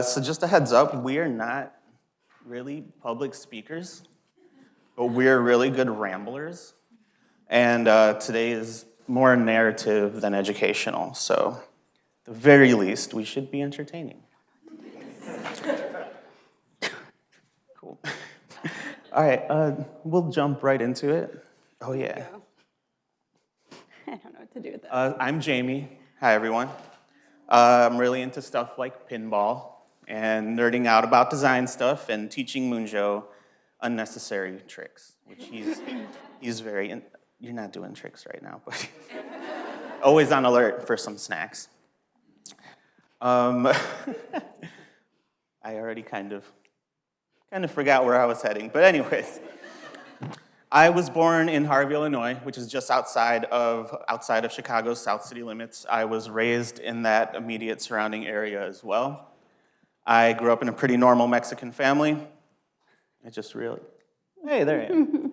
So just a heads up, we are not really public speakers, but we're really good ramblers. And today is more narrative than educational, so at the very least, we should be entertaining. Cool. All right, we'll jump right into it. Oh, yeah. I don't know what to do with that. I'm Jaime. Hi, everyone. I'm really into stuff like pinball and nerding out about design stuff and teaching Moonjo unnecessary tricks, which he's very, you're not doing tricks right now, but always on alert for some snacks. I already kind of forgot where I was heading, but anyways. I was born in Harvey, Illinois, which is just outside of Chicago's South City limits. I was raised in that immediate surrounding area as well. I grew up in a pretty normal Mexican family. Hey, there I am.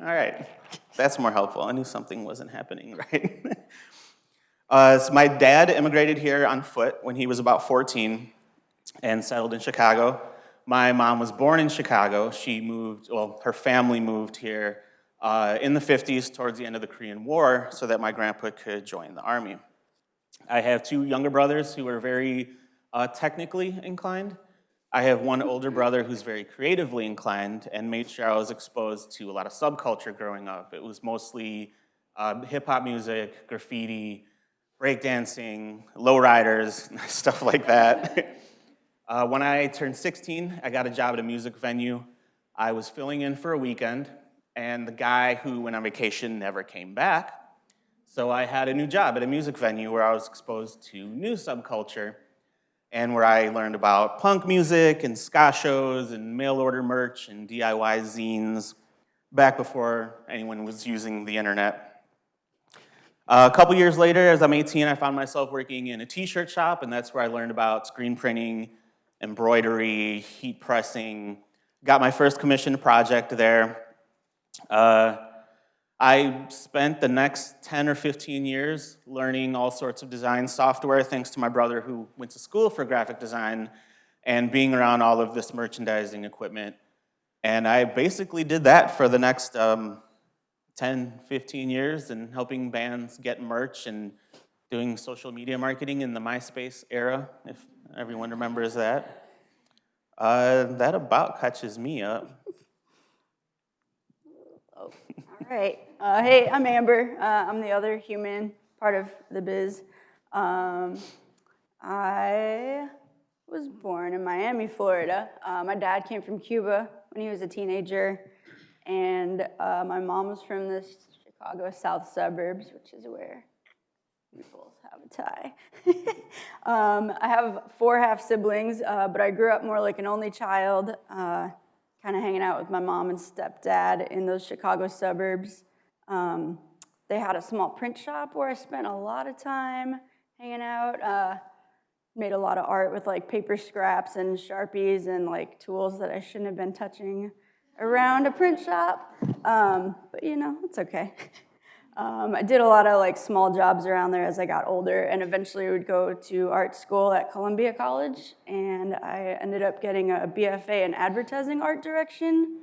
All right, that's more helpful. I knew something wasn't happening, right? So my dad immigrated here on foot when he was about 14 and settled in Chicago. My mom was born in Chicago. Her family moved here in the 50s towards the end of the Korean War so that my grandpa could join the army. I have two younger brothers who are very technically inclined. I have one older brother who's very creatively inclined and made sure I was exposed to a lot of subculture growing up. It was mostly hip-hop music, graffiti, breakdancing, lowriders, stuff like that. When I turned 16, I got a job at a music venue. I was filling in for a weekend, and the guy who went on vacation never came back. So I had a new job at a music venue where I was exposed to new subculture and where I learned about punk music and ska shows and mail-order merch and DIY zines back before anyone was using the internet. A couple years later, as I'm 18, I found myself working in a t-shirt shop, and that's where I learned about screen printing, embroidery, heat pressing, got my first commissioned project there. I spent the next 10 or 15 years learning all sorts of design software thanks to my brother who went to school for graphic design and being around all of this merchandising equipment. And I basically did that for the next 10, 15 years and helping bands get merch and doing social media marketing in the MySpace era, if everyone remembers that. That about catches me up. Oh, all right. Hey, I'm Amber. I'm the other human part of the biz. I was born in Miami, Florida. My dad came from Cuba when he was a teenager, and my mom was from the Chicago South suburbs, which is where we both have a tie. I have 4 half-siblings, but I grew up more like an only child, kind of hanging out with my mom and stepdad in those Chicago suburbs. They had a small print shop where I spent a lot of time hanging out, made a lot of art with like paper scraps and Sharpies and like tools that I shouldn't have been touching around a print shop, but you know, it's okay. I did a lot of like small jobs around there as I got older, and eventually would go to art school at Columbia College, and I ended up getting a BFA in advertising art direction.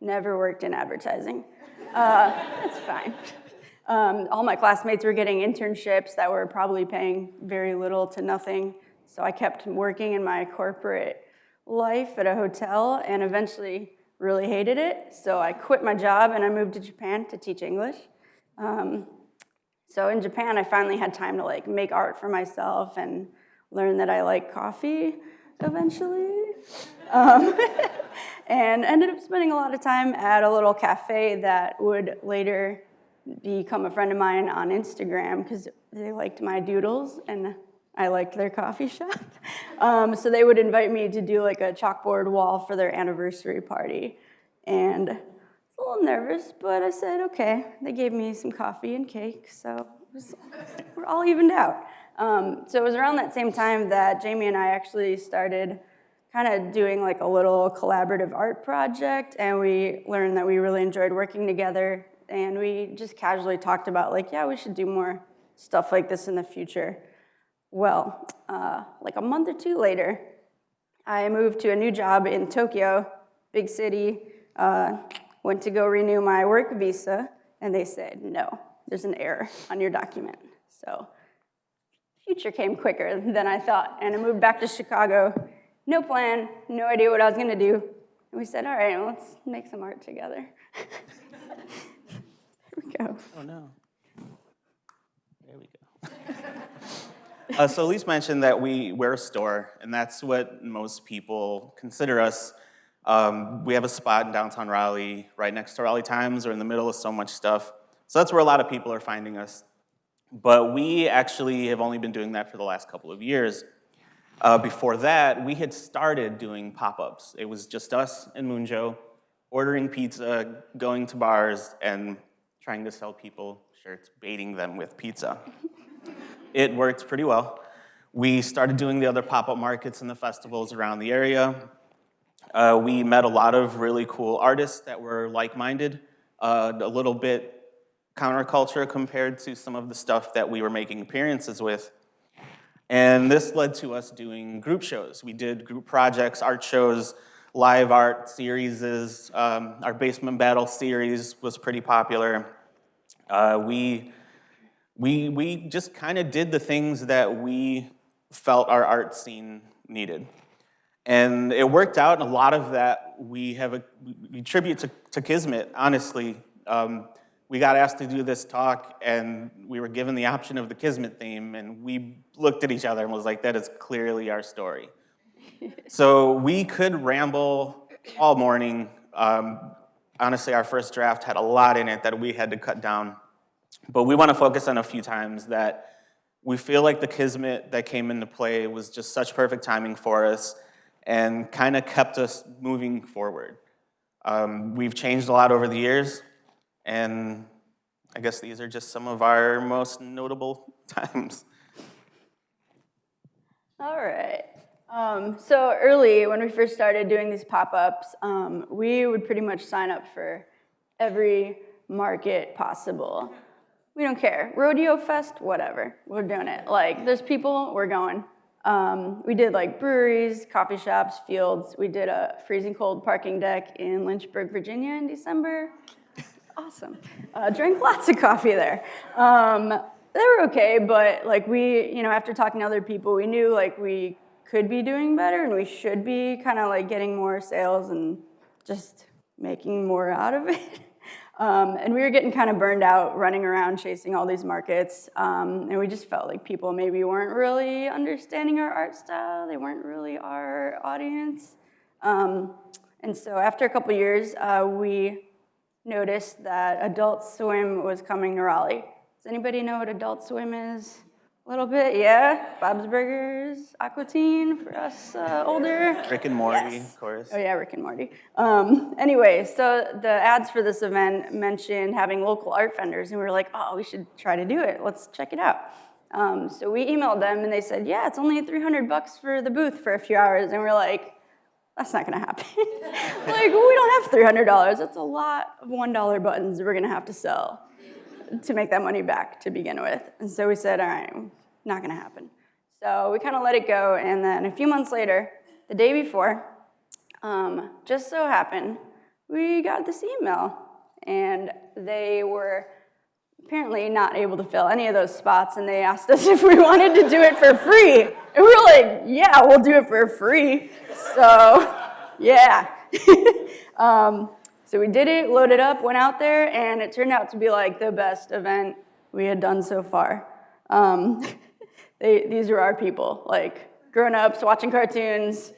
Never worked in advertising. That's fine. All my classmates were getting internships that were probably paying very little to nothing, so I kept working in my corporate life at a hotel and eventually really hated it, so I quit my job and I moved to Japan to teach English. So in Japan, I finally had time to like make art for myself and learn that I like coffee eventually. And ended up spending a lot of time at a little cafe that would later become a friend of mine on Instagram because they liked my doodles and I liked their coffee shop. So they would invite me to do like a chalkboard wall for their anniversary party. And a little nervous, but I said, okay. They gave me some coffee and cake, so we're all evened out. So it was around that same time that Jaime and I actually started kind of doing like a little collaborative art project, and we learned that we really enjoyed working together, and we just casually talked about like, yeah, we should do more stuff like this in the future. Well, like a month or two later, I moved to a new job in Tokyo, big city, went to go renew my work visa, and they said, no, there's an error on your document. So future came quicker than I thought, and I moved back to Chicago. No plan, no idea what I was gonna do. And we said, all right, let's make some art together. There we go. Oh, no. There we go. So Elise mentioned that we're a store, and that's what most people consider us. We have a spot in downtown Raleigh, right next to Raleigh Times. We're in the middle of so much stuff. So that's where a lot of people are finding us. But we actually have only been doing that for the last couple of years. Before that, we had started doing pop-ups. It was just us and Moonjo, ordering pizza, going to bars, and trying to sell people shirts, baiting them with pizza. It worked pretty well. We started doing the other pop-up markets and the festivals around the area. We met a lot of really cool artists that were like-minded, a little bit counterculture compared to some of the stuff that we were making appearances with. And this led to us doing group shows. We did group projects, art shows, live art series. Our Basement Battle series was pretty popular. We just kind of did the things that we felt our art scene needed. And it worked out, and a lot of that we tribute to Kismet, honestly. We got asked to do this talk, and we were given the option of the Kismet theme, and we looked at each other and was like, that is clearly our story. So we could ramble all morning. Honestly, our first draft had a lot in it that we had to cut down. But we want to focus on a few times that we feel like the Kismet that came into play was just such perfect timing for us and kind of kept us moving forward. We've changed a lot over the years, and I guess these are just some of our most notable times. All right. So early, when we first started doing these pop-ups, we would pretty much sign up for every market possible. We don't care. Rodeo Fest, whatever. We're doing it. Like, there's people, we're going. We did like breweries, coffee shops, fields. We did a freezing cold parking deck in Lynchburg, Virginia in December. Awesome. Drank lots of coffee there. They were okay, but like after talking to other people, we knew like we could be doing better and we should be kind of like getting more sales and just making more out of it. And we were getting kind of burned out running around chasing all these markets. And we just felt like people maybe weren't really understanding our art style. They weren't really our audience. And so after a couple years, we noticed that Adult Swim was coming to Raleigh. Does anybody know what Adult Swim is? A little bit, yeah? Bob's Burgers, Aqua Teen for us older. Rick and Morty, yes. Of course. Oh yeah, Rick and Morty. Anyway, so the ads for this event mentioned having local art vendors, and we were like, oh, we should try to do it. Let's check it out. So we emailed them, and they said, yeah, it's only $300 for the booth for a few hours, and we're like, that's not gonna happen. Like, we don't have $300. That's a lot of $1 buttons we're gonna have to sell to make that money back to begin with. And so we said, all right, not gonna happen. So we kind of let it go, and then a few months later, the day before, just so happened, we got this email, and they were apparently not able to fill any of those spots, and they asked us if we wanted to do it for free. And we were like, yeah, we'll do it for free. So, yeah. So we did it, loaded up, went out there, and it turned out to be like the best event we had done so far. These were our people, like grown-ups watching cartoons,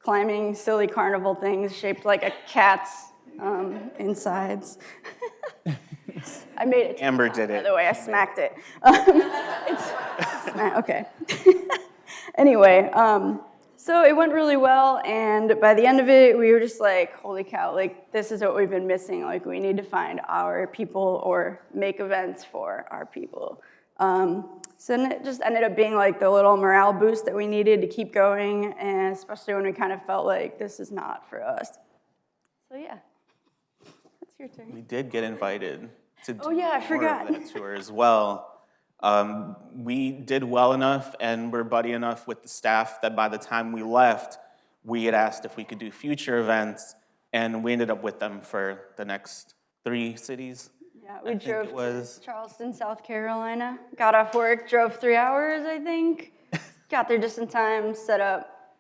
climbing silly carnival things shaped like a cat's insides. I made it. Amber did it. By the way, I smacked it. Okay. Anyway, so it went really well, and by the end of it, we were just like, holy cow, like, this is what we've been missing. Like, we need to find our people or make events for our people. So it just ended up being like the little morale boost that we needed to keep going, and especially when we kind of felt like this is not for us. So yeah, that's your turn. We did get invited to do I forgot. more of that tour as well. We did well enough and were buddy enough with the staff that by the time we left, We had asked if we could do future events, and we ended up with them for the next 3 cities. Yeah, we drove to Charleston, South Carolina. Got off work, drove 3 hours, I think. Got there just in time, set up,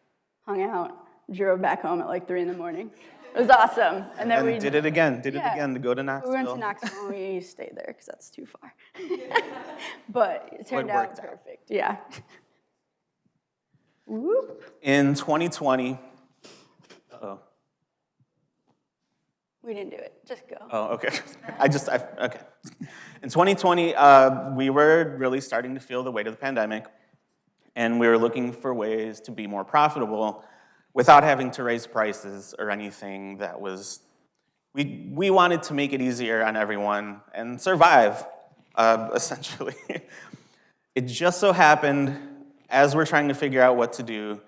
hung out, drove back home at like 3 in the morning. It was awesome. And then we did it again to go to Knoxville. We went to Knoxville and we stayed there because that's too far. But it turned out perfect. Yeah. Whoop. In 2020, We didn't do it. Just go. Oh, okay. Okay. In 2020, we were really starting to feel the weight of the pandemic, and we were looking for ways to be more profitable without having to raise prices or anything that was. We wanted to make it easier on everyone and survive, essentially. It just so happened, as we're trying to figure out what to do,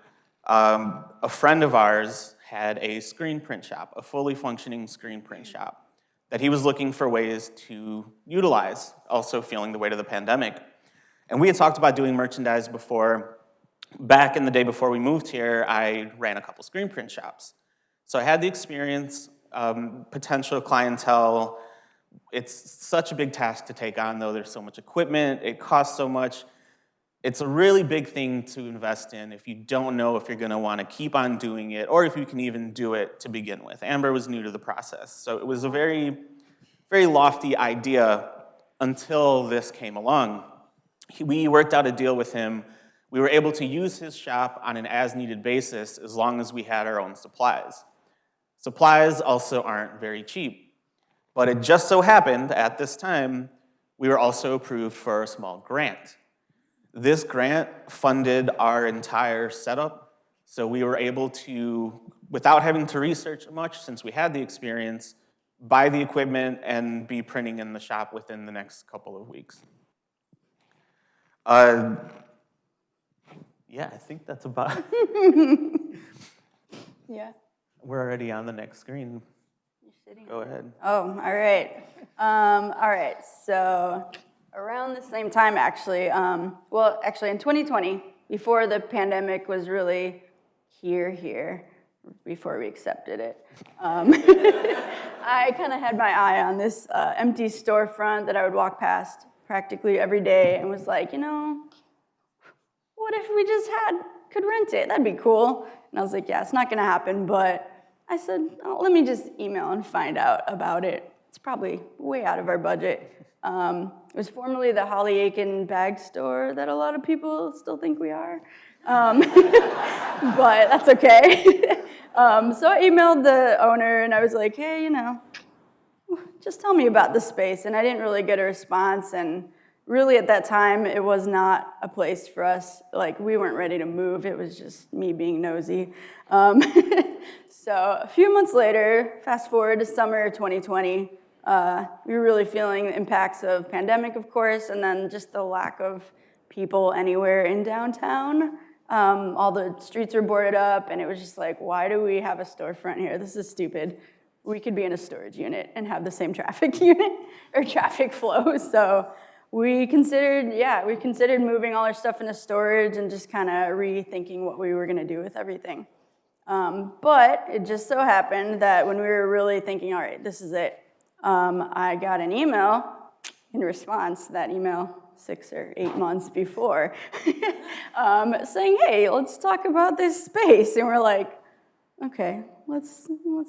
a friend of ours had a screen print shop, a fully functioning screen print shop, that he was looking for ways to utilize, also feeling the weight of the pandemic. And we had talked about doing merchandise before. Back in the day before we moved here, I ran a couple screen print shops. So I had the experience, potential clientele. It's such a big task to take on, though. There's so much equipment, it costs so much. It's a really big thing to invest in if you don't know if you're gonna wanna keep on doing it or if you can even do it to begin with. Amber was new to the process, so it was a very, very lofty idea until this came along. We worked out a deal with him. We were able to use his shop on an as-needed basis as long as we had our own supplies. Supplies also aren't very cheap, but it just so happened at this time, we were also approved for a small grant. This grant funded our entire setup, so we were able to, without having to research much since we had the experience, buy the equipment and be printing in the shop within the next couple of weeks. Yeah, I think that's about Yeah. We're already on the next screen. You're sitting. Go ahead. Oh, all right. All right, so around the same time, actually, in 2020, before the pandemic was really here, before we accepted it, I kind of had my eye on this empty storefront that I would walk past practically every day and was like, what if we just could rent it? That'd be cool. And I was like, yeah, it's not gonna happen, but I said, let me just email and find out about it. It's probably way out of our budget. It was formerly the Holly Aiken bag store that a lot of people still think we are, but that's okay. So I emailed the owner and I was like, hey, just tell me about the space. And I didn't really get a response, and really at that time, it was not a place for us. Like, we weren't ready to move. It was just me being nosy. So a few months later, fast forward to summer 2020, we were really feeling the impacts of pandemic, of course, and then just the lack of people anywhere in downtown. All the streets were boarded up, and it was just like, why do we have a storefront here? This is stupid. We could be in a storage unit and have the same traffic unit or traffic flow. So we considered moving all our stuff into storage and just kind of rethinking what we were going to do with everything. But it just so happened that when we were really thinking, all right, this is it, I got an email in response to that email 6 or 8 months before saying, hey, let's talk about this space. And we're like, okay, let's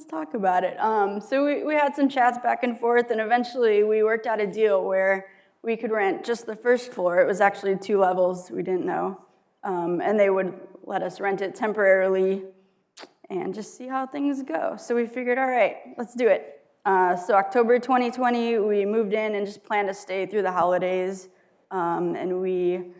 talk about it. So we had some chats back and forth, and eventually we worked out a deal where we could rent just the first floor. It was actually 2 levels, we didn't know. And they would let us rent it temporarily and just see how things go. So we figured, all right, let's do it. So October 2020, we moved in and just planned to stay through the holidays. And we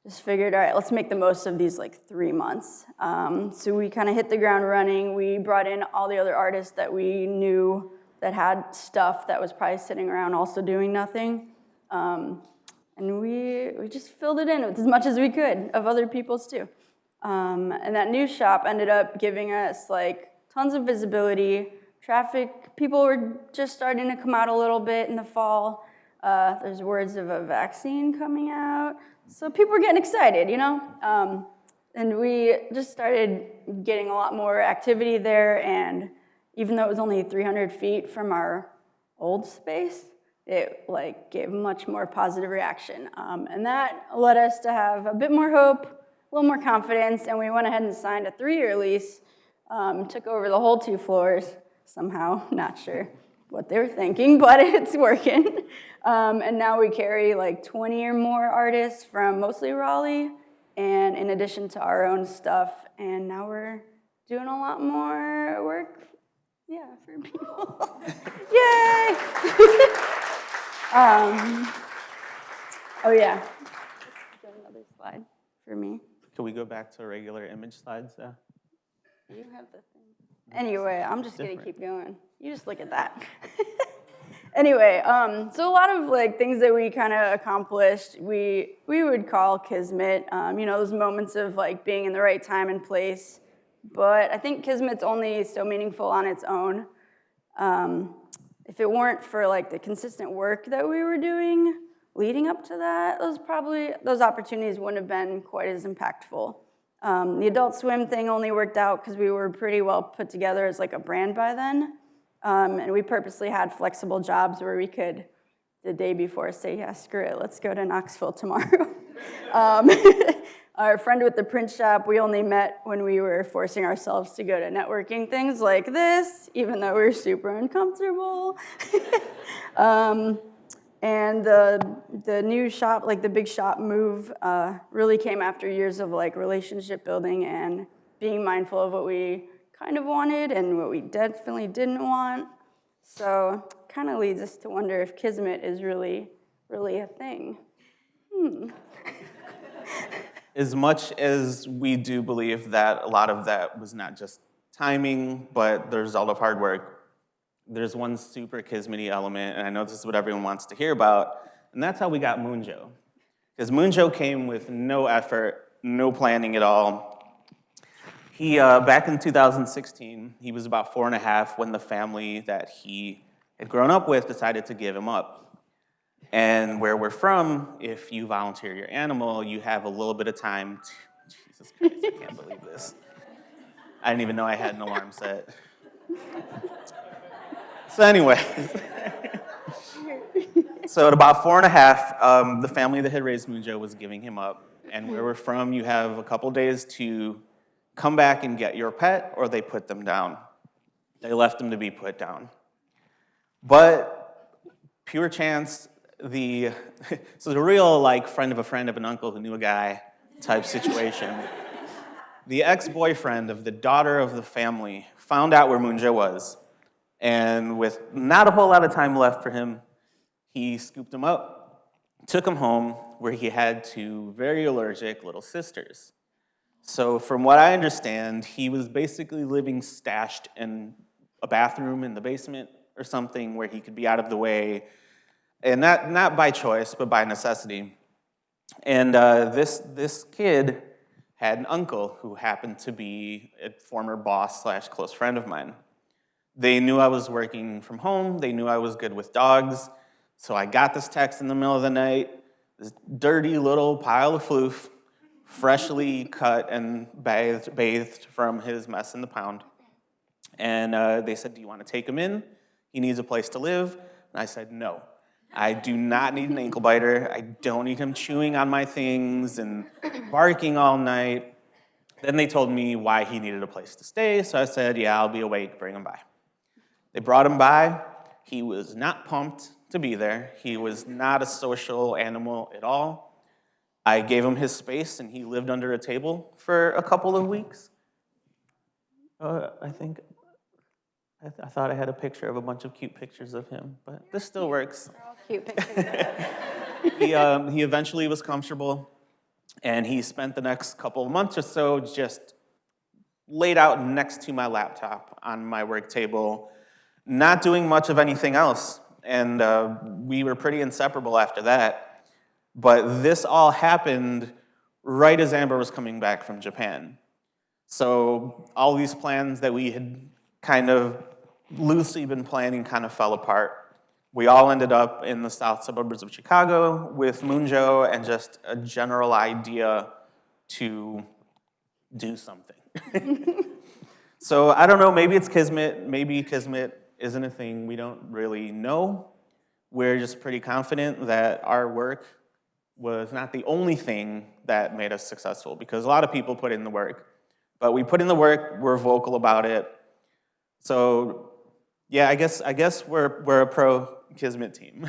just figured, all right, let's make the most of these 3 months. So we kind of hit the ground running. We brought in all the other artists that we knew that had stuff that was probably sitting around also doing nothing. And we just filled it in with as much as we could of other people's too. And that new shop ended up giving us tons of visibility, traffic. People were just starting to come out a little bit in the fall. There's words of a vaccine coming out. So people were getting excited, And we just started getting a lot more activity there, and even though it was only 300 feet from our old space, it like gave much more positive reaction. And that led us to have a bit more hope, a little more confidence, and we went ahead and signed a 3-year lease, took over the whole 2 floors somehow, not sure what they were thinking, but it's working. And now we carry like 20 or more artists from mostly Raleigh, and in addition to our own stuff, and now we're doing a lot more work, for people. Yay! Oh yeah. Is there another slide for me? Can we go back to regular image slides? You have the thing. Anyway, I'm just gonna keep going. You just look at that. Anyway, so a lot of like things that we kind of accomplished, we would call kismet. Those moments of like being in the right time and place. But I think kismet's only so meaningful on its own. If it weren't for like the consistent work that we were doing leading up to that, those opportunities wouldn't have been quite as impactful. The Adult Swim thing only worked out because we were pretty well put together as like a brand by then. And we purposely had flexible jobs where we could, the day before, say, yeah, screw it, let's go to Knoxville tomorrow. Our friend with the print shop, we only met when we were forcing ourselves to go to networking things like this, even though we were super uncomfortable. And the new shop, like the big shop move, really came after years of like relationship building and being mindful of what we kind of wanted and what we definitely didn't want. So kind of leads us to wonder if kismet is really, really a thing. As much as we do believe that a lot of that was not just timing, but the result of hard work, there's one super kismet-y element, and I know this is what everyone wants to hear about, and that's how we got Moonjo. Because Moonjo came with no effort, no planning at all. He, back in 2016, he was about 4.5 when the family that he had grown up with decided to give him up. And where we're from, if you volunteer your animal, you have a little bit of time to, Jesus Christ, I can't believe this. I didn't even know I had an alarm set. So anyway, so at about 4.5, the family that had raised Moonjo was giving him up. And where we're from, you have a couple days to come back and get your pet, or they put them down. They left him to be put down. But pure chance, so the real like friend of an uncle who knew a guy type situation. The ex-boyfriend of the daughter of the family found out where Moonjo was, and with not a whole lot of time left for him, he scooped him up, took him home, where he had 2 very allergic little sisters. So from what I understand, he was basically living stashed in a bathroom in the basement or something where he could be out of the way, and not by choice, but by necessity. And this kid had an uncle who happened to be a former boss / close friend of mine. They knew I was working from home. They knew I was good with dogs. So I got this text in the middle of the night, this dirty little pile of floof, freshly cut and bathed from his mess in the pound. And they said, do you want to take him in? He needs a place to live. And I said, no. I do not need an ankle biter. I don't need him chewing on my things and barking all night. Then they told me why he needed a place to stay. So I said, yeah, I'll be awake. Bring him by. They brought him by. He was not pumped to be there. He was not a social animal at all. I gave him his space, and he lived under a table for a couple of weeks. I thought I had a picture of a bunch of cute pictures of him, but this still works. They're all cute pictures. He eventually was comfortable, and he spent the next couple of months or so just laid out next to my laptop on my work table, not doing much of anything else. And we were pretty inseparable after that. But this all happened right as Amber was coming back from Japan. So all these plans that we had kind of loosely been planning kind of fell apart. We all ended up in the south suburbs of Chicago with Moonjo and just a general idea to do something. So I don't know, maybe it's Kismet, maybe Kismet isn't a thing, we don't really know. We're just pretty confident that our work was not the only thing that made us successful, because a lot of people put in the work. But we put in the work, we're vocal about it. So yeah, I guess we're a pro Kismet team.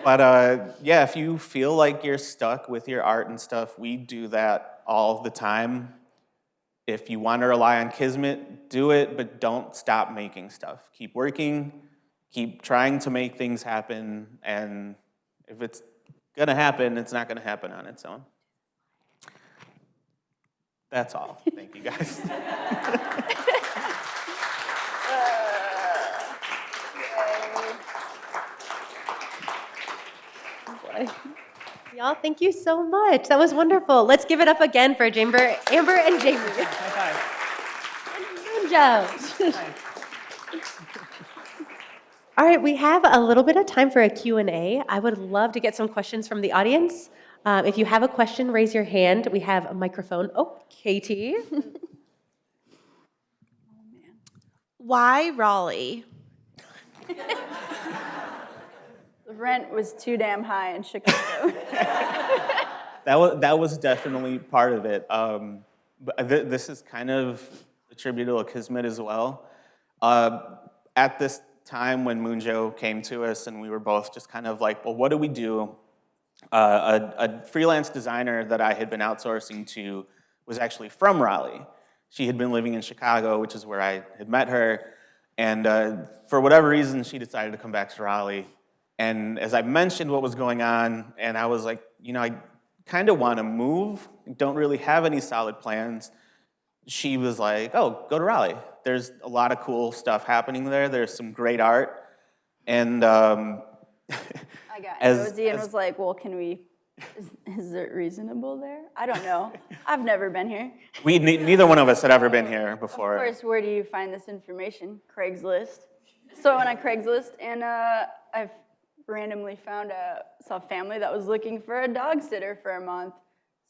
But yeah, if you feel like you're stuck with your art and stuff, we do that all the time. If you want to rely on Kismet, do it, but don't stop making stuff. Keep working, keep trying to make things happen, and if it's gonna happen, it's not gonna happen on its own. That's all. Thank you, guys. Y'all, thank you so much. That was wonderful. Let's give it up again for Amber and Jamie. Good job. All right, we have a little bit of time for a Q&A. I would love to get some questions from the audience. If you have a question, raise your hand. We have a microphone. Oh, Katie. Why Raleigh? The rent was too damn high in Chicago. That was definitely part of it. But this is kind of attributable to Kismet as well. At this time when Moonjo came to us, and we were both just kind of like, well, what do we do? A freelance designer that I had been outsourcing to was actually from Raleigh. She had been living in Chicago, which is where I had met her. And for whatever reason, she decided to come back to Raleigh. And as I mentioned what was going on, and I was like, I kind of want to move, don't really have any solid plans. She was like, oh, go to Raleigh. There's a lot of cool stuff happening there. There's some great art. And I got nosy and was like, well, is it reasonable there? I don't know. I've never been here. Neither one of us had ever been here before. Of course, where do you find this information? Craigslist. So I went on Craigslist, and I've randomly saw a family that was looking for a dog sitter for a month.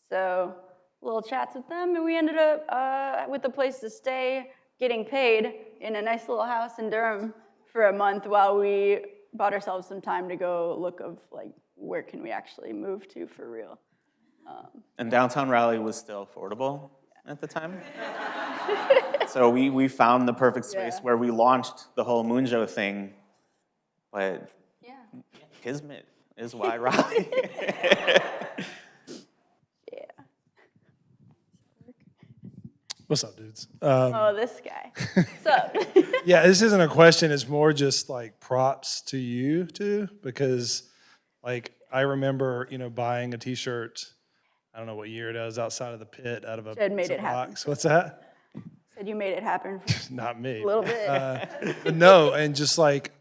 So little chats with them, and we ended up with a place to stay, getting paid in a nice little house in Durham for a month while we bought ourselves some time to go look of like where can we actually move to for real. And downtown Raleigh was still affordable at the time. So we found the perfect space where we launched the whole Moonjo thing. But Kismet is why Raleigh. What's up, dudes? This guy. What's up? Yeah, this isn't a question. It's more just like props to you two, because like I remember, buying a T-shirt. I don't know what year it was, outside of the pit, out of a Said made pizza it happen. box. What's that? Said you made it happen. Not me. A little bit. But no, and just like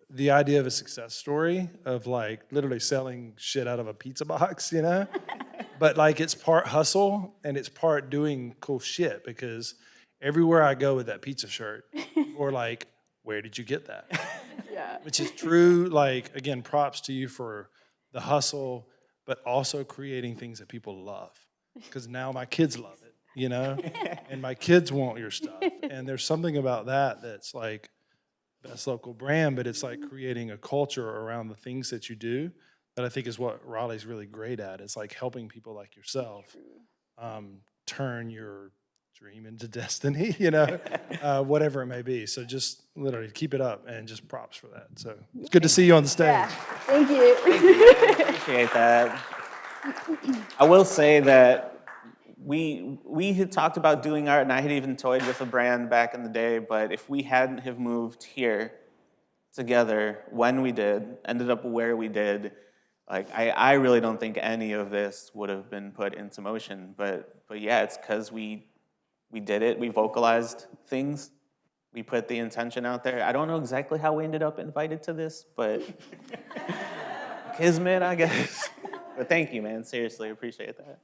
the idea of a success story of like literally selling shit out of a pizza box, But like it's part hustle and it's part doing cool shit, because everywhere I go with that pizza shirt, or like, where did you get that? Yeah. Which is true. Like, again, props to you for the hustle, but also creating things that people love. Because now my kids love it, and my kids want your stuff. And there's something about that that's like best local brand, but it's like creating a culture around the things that you do that I think is what Raleigh's really great at. It's like helping people like yourself turn your dream into destiny, whatever it may be. So just literally keep it up, and just props for that. So it's good to see you on the stage. Yeah. Thank you. I appreciate that. I will say that we had talked about doing art, and I had even toyed with a brand back in the day, but if we hadn't have moved here together when we did, ended up where we did, like I really don't think any of this would have been put into motion. But yeah, it's because we did it, we vocalized things, we put the intention out there. I don't know exactly how we ended up invited to this, but Kismet, I guess. But thank you, man. Seriously, appreciate that.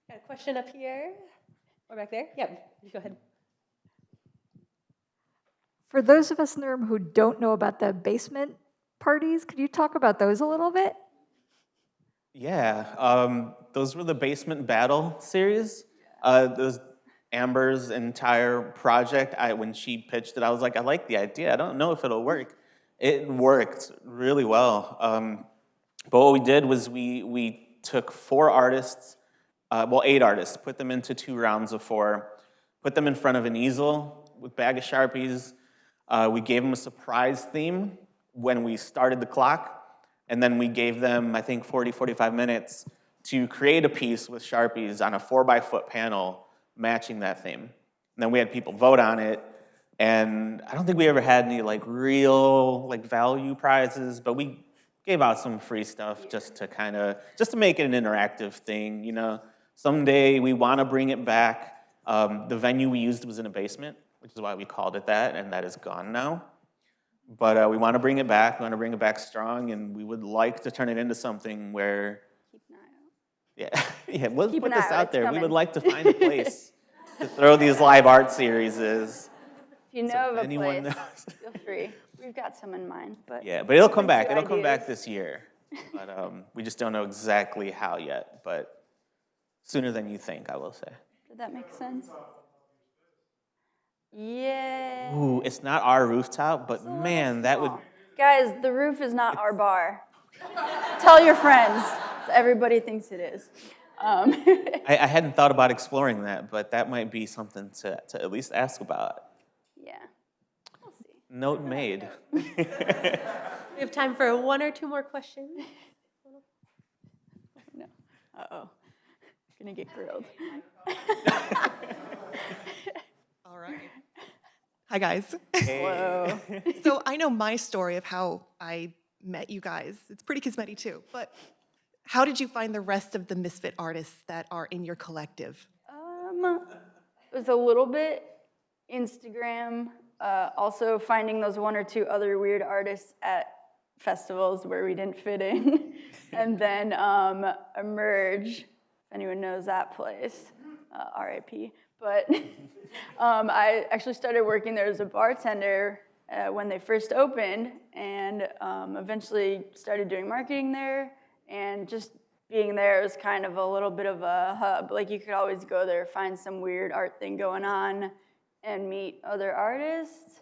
Got a question up here or back there? Yep, you go ahead. For those of us in the room who don't know about the basement parties, could you talk about those a little bit? Yeah, those were the Basement Battle series. Those Amber's entire project, when she pitched it, I was like, I like the idea. I don't know if it'll work. It worked really well. But what we did was we took 4 artists, 8 artists, put them into 2 rounds of 4, put them in front of an easel with a bag of Sharpies. We gave them a surprise theme when we started the clock, and then we gave them, I think, 40, 45 minutes to create a piece with Sharpies on a 4x4 panel matching that theme. And then we had people vote on it, and I don't think we ever had any real value prizes, but we gave out some free stuff just to make it an interactive thing, you know. Someday we want to bring it back. The venue we used was in a basement, which is why we called it that, and that is gone now. But we want to bring it back. We want to bring it back strong, and we would like to turn it into something where, Keep an eye out. yeah, let's Keep put an this eye out, out it's there. We coming. would like to find a place to throw these live art series. If you know So if of a anyone place, knows. feel free. We've got some in mind, but Yeah, but it'll come open back. to It'll come back ideas. this year. But we just don't know exactly how yet. But sooner than you think, I will say. Did that make sense? Yeah. Ooh, it's not our rooftop, but man, that would. Guys, the roof is not our bar. Tell your friends. Everybody thinks it is. I hadn't thought about exploring that, but that might be something to at least ask about. Yeah. We'll see. Note made. We have time for 1 or 2 more questions. No. Uh-oh. Gonna get grilled. All right. Hi, guys. Whoa. So I know my story of how I met you guys. It's pretty kismety too. But how did you find the rest of the Misfit artists that are in your collective? It was a little bit Instagram, also finding those 1 or 2 other weird artists at festivals where we didn't fit in, and then Emerge, if anyone knows that place, RIP. But I actually started working there as a bartender when they first opened, and eventually started doing marketing there, and just being there was kind of a little bit of a hub. Like, you could always go there, find some weird art thing going on, and meet other artists,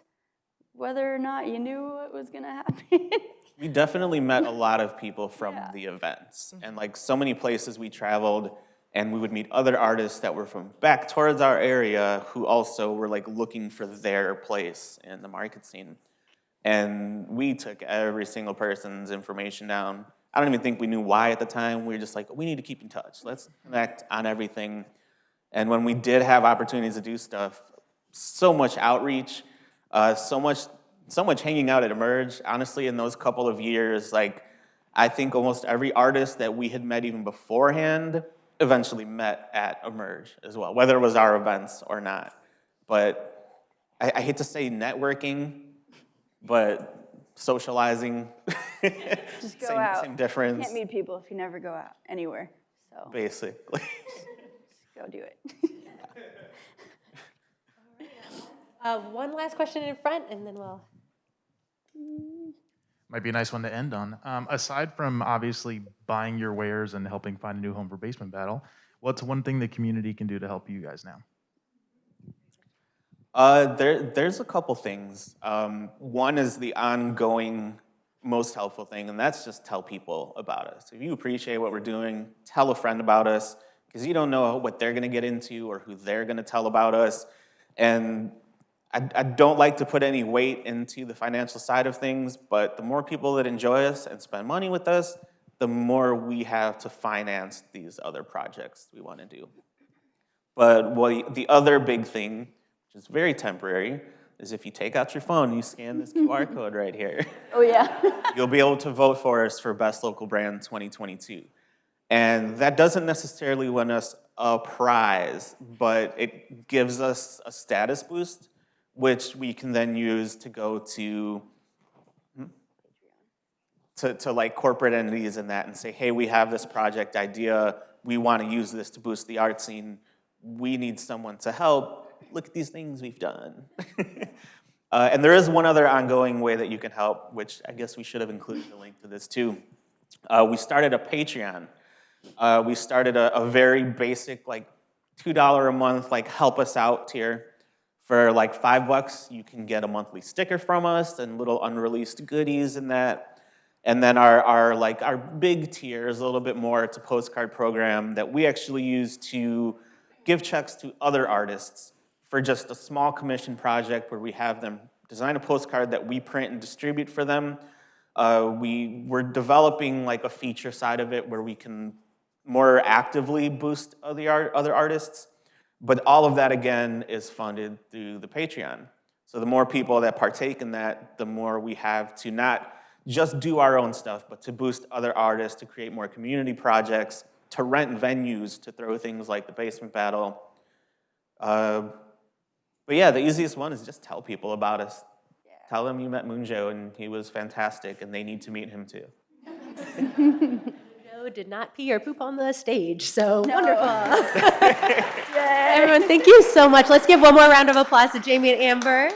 whether or not you knew what was gonna happen. We definitely met a lot of people from Yeah. the events. And so many places we traveled, and we would meet other artists that were from back towards our area who also were looking for their place in the market scene. And we took every single person's information down. I don't even think we knew why at the time. We were just we need to keep in touch. Let's connect on everything. And when we did have opportunities to do stuff, so much outreach, so much hanging out at Emerge. Honestly, in those couple of years, I think almost every artist that we had met even beforehand eventually met at Emerge as well, whether it was our events or not. But I hate to say networking, but socializing, Just go same, out. same difference, You can't meet people if you never go out anywhere. So basically. go do it. 1 last question in front, and then we'll. Might be a nice one to end on. Aside from obviously buying your wares and helping find a new home for Basement Battle, what's one thing the community can do to help you guys now? There's a couple things. One is the ongoing most helpful thing, and that's just tell people about us. If you appreciate what we're doing, tell a friend about us, because you don't know what they're gonna get into or who they're gonna tell about us. And I don't like to put any weight into the financial side of things, but the more people that enjoy us and spend money with us, the more we have to finance these other projects we want to do. But the other big thing, which is very temporary, is if you take out your phone and you scan this QR code right here, Oh, yeah. you'll be able to vote for us for Best Local Brand 2022. And that doesn't necessarily win us a prize, but it gives us a status boost, which we can then use to go to corporate entities and that and say, hey, we have this project idea. We want to use this to boost the art scene. We need someone to help. Look at these things we've done. And there is one other ongoing way that you can help, which I guess we should have included the link to this too. We started a Patreon. We started a very basic, like $2 a month, like help us out tier. For like $5, you can get a monthly sticker from us and little unreleased goodies in that. And then our big tier is a little bit more. It's a postcard program that we actually use to give checks to other artists for just a small commission project where we have them design a postcard that we print and distribute for them. We're developing like a feature side of it where we can more actively boost other artists. But all of that, again, is funded through the Patreon. So the more people that partake in that, the more we have to not just do our own stuff, but to boost other artists, to create more community projects, to rent venues, to throw things like the Basement Battle. But yeah, the easiest one is just tell people about us. Yeah. Tell them you met Moonjo and he was fantastic and they need to meet him too. Moonjo did not pee or poop on the stage, so wonderful. Everyone, thank you so much. Let's give one more round of applause to Jamie and Amber.